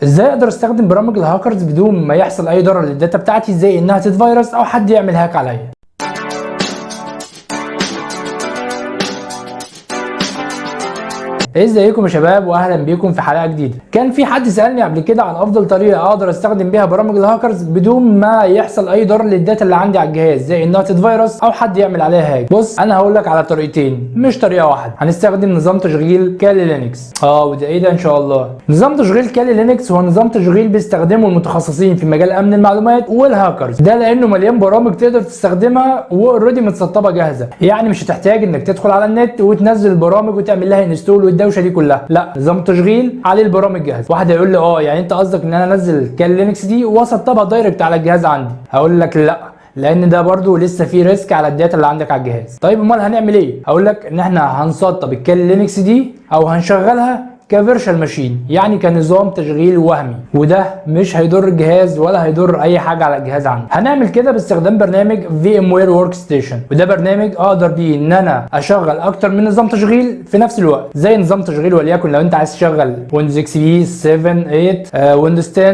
ازاي اقدر استخدم برامج الهاكرز بدون ما يحصل اي ضرر للداتا بتاعتي، زي انها تتفيروس او حد يعمل هاك عليا. ازيكم يا شباب واهلا بيكم في حلقه جديده. كان في حد سالني قبل كده عن افضل طريقه اقدر استخدم بيها برامج الهاكرز بدون ما يحصل اي ضرر للداتا اللي عندي على الجهاز، زي انها تتفيروس او حد يعمل عليها هاك. بص انا هقول لك على طريقتين مش طريقه واحده. هنستخدم نظام تشغيل كالي لينكس. وده ايه ده ان شاء الله؟ نظام تشغيل كالي لينكس هو نظام تشغيل بيستخدمه المتخصصين في مجال امن المعلومات والهاكرز، ده لانه مليان برامج تقدر تستخدمها واوريدي متسطبه جاهزه، يعني مش هتحتاج انك تدخل على النت وتنزل البرامج وتعمل لها انستول والدوشه دي كلها. لا، نظام تشغيل عليه البرامج جاهزه. واحد هيقول لي يعني انت قصدك ان انا انزل كالي لينكس دي واسطبها دايركت على الجهاز عندي؟ هقول لك لا، لان ده برضو لسه في ريسك على الداتا اللي عندك على الجهاز. طيب امال هنعمل ايه؟ هقول لك ان احنا هنسطب الكالي لينكس دي او هنشغلها كفيرشوال ماشين، يعني كنظام تشغيل وهمي، وده مش هيضر الجهاز ولا هيضر اي حاجه على الجهاز عندي. هنعمل كده باستخدام برنامج VMware Workstation، وده برنامج اقدر بيه ان انا اشغل اكتر من نظام تشغيل في نفس الوقت، زي نظام تشغيل وليكن لو انت عايز تشغل ويندوز اكس بي 7 8 ويندوز 10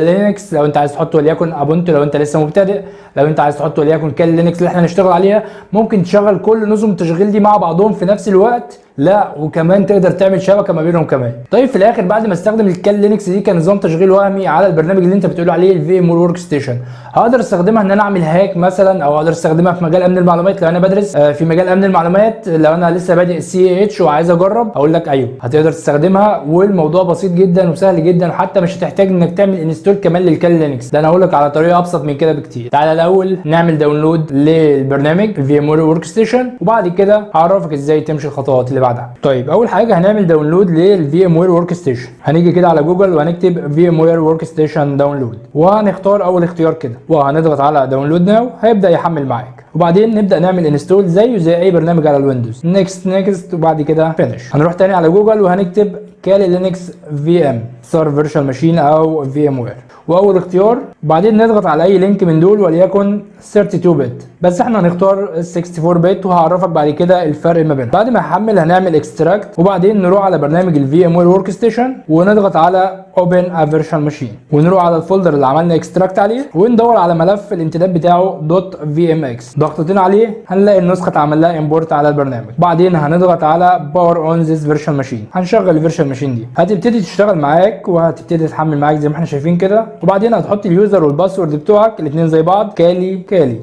لينكس، لو انت عايز تحط وليكن ابونتو لو انت لسه مبتدئ، لو انت عايز تحط وليكن كالي لينكس اللي احنا هنشتغل عليها، ممكن تشغل كل نظم التشغيل دي مع بعضهم في نفس الوقت. لا وكمان تقدر تعمل شبكه ما بينهم كمان. طيب في الاخر بعد ما استخدم الكالي لينكس دي كنظام تشغيل وهمي على البرنامج اللي انت بتقول عليه الفي ام ورك ستيشن، هقدر استخدمها ان انا اعمل هاك مثلا، او اقدر استخدمها في مجال امن المعلومات لو انا بدرس في مجال امن المعلومات. لو انا لسه بادئ السي اتش وعايز اجرب، اقول لك ايوه هتقدر تستخدمها، والموضوع بسيط جدا وسهل جدا، حتى مش هتحتاج انك تعمل انستول كمان للكالي لينكس. ده انا هقول لك على طريقه ابسط من كده بكتير. تعالى الاول نعمل داونلود للبرنامج الفي ام ورك ستيشن، وبعد كده هعرفك ازاي تمشي الخطوات اللي بعدها. طيب اول حاجه هنعمل داونلود للفي ام وير ورك ستيشن. هنيجي كده على جوجل وهنكتب في ام وير ورك ستيشن داونلود، وهنختار اول اختيار كده وهنضغط على داونلود ناو. هيبدا يحمل معاك، وبعدين نبدا نعمل انستول زيه زي اي برنامج على الويندوز. نيكست وبعد كده فينيش. هنروح تاني على جوجل وهنكتب كالي لينكس في ام صار فيرتشوال ماشين او في ام وير، واول اختيار. بعدين نضغط على اي لينك من دول وليكن 32 بت، بس احنا هنختار 64 بت، وهعرفك بعد كده الفرق ما بينهم. بعد ما يحمل هنعمل اكستراكت، وبعدين نروح على برنامج الفي ام وير ورك ستيشن ونضغط على اوبن ا فيرتشوال ماشين، ونروح على الفولدر اللي عملنا اكستراكت عليه وندور على ملف الامتداد بتاعه .vmx. ضغطتين عليه هنلاقي النسخه اتعمل لها امبورت على البرنامج. بعدين هنضغط على باور اون ذيس فيرتشوال ماشين، هنشغل الفيرتشوال ماشين دي، هتبتدي تشتغل معاك وهتبتدي تتحمل معاك زي ما احنا شايفين كده. وبعدين هتحط اليوزر والباسورد بتوعك الاثنين زي بعض، كالي.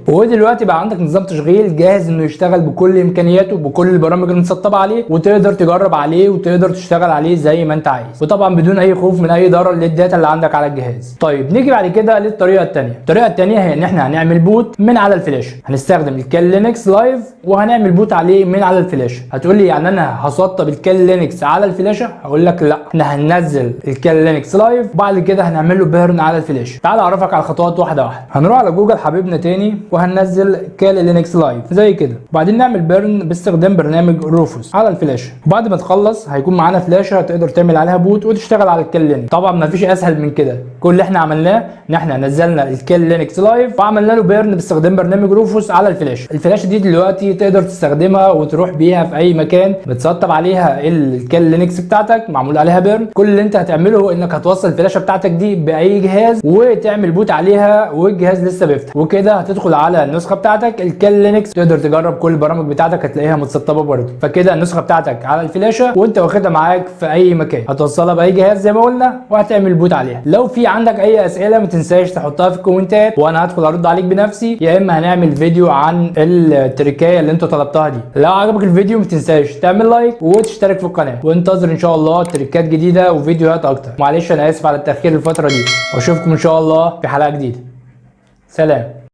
ودلوقتي بقى عندك نظام تشغيل جاهز انه يشتغل بكل امكانياته بكل البرامج المتسطبه عليه، وتقدر تجرب عليه وتقدر تشتغل عليه زي ما انت عايز، وطبعا بدون اي خوف من اي ضرر للداتا اللي عندك على الجهاز. طيب نيجي بعد كده للطريقه الثانيه. الطريقه الثانيه هي ان احنا هنعمل بوت من على الفلاش. هنستخدم الكالي لينكس لايف وهنعمل بوت عليه من على الفلاش. هتقول لي يعني انا هسطب الكالي لينكس على الفلاشه؟ هقول لك لا، احنا هننزل الكالي لينكس لايف وبعد كده هنعمل له بيرن على الفلاش. تعال اعرفك على الخطوات واحده واحده. هنروح على جوجل حبيبنا تاني وهننزل كالي لينكس لايف زي كده، وبعدين نعمل بيرن باستخدام برنامج روفوس على الفلاشه. وبعد ما تخلص هيكون معانا فلاشه تقدر تعمل عليها بوت وتشتغل على الكالي لينكس. طبعا ما فيش اسهل من كده. كل اللي احنا عملناه ان احنا نزلنا الكالي لينكس لايف وعملنا له بيرن باستخدام برنامج روفوس على الفلاشه. الفلاشه دي دلوقتي تقدر تستخدمها وتروح بيها في اي مكان متسطب عليها الكالي لينكس بتاعتك معمول عليها بيرن. كل اللي انت هتعمله هو انك هتوصل الفلاشه بتاعتك دي باي جهاز وتعمل بوت عليها والجهاز لسه بيفتح، وكده هتدخل على النسخه بتاعتك الكالي لينكس، تقدر تجرب كل البرامج بتاعتك هتلاقيها متسطبه برضه. فكده النسخه بتاعتك على الفلاشه وانت واخدها معاك في اي مكان، هتوصلها باي جهاز زي ما قلنا وهتعمل بوت عليها. لو في عندك اي اسئله ما تنساش تحطها في الكومنتات وانا هدخل ارد عليك بنفسي، يا اما هنعمل فيديو عن التركايه اللي انت طلبتها دي. لو عجبك الفيديو ما تنساش تعمل لايك وتشترك في القناه، وانتظر ان شاء الله تركات جديده وفيديوهات اكتر. معلش انا اسف على التاخير الفتره دي، واشوفكم ان شاء الله في حلقه جديده. سلام.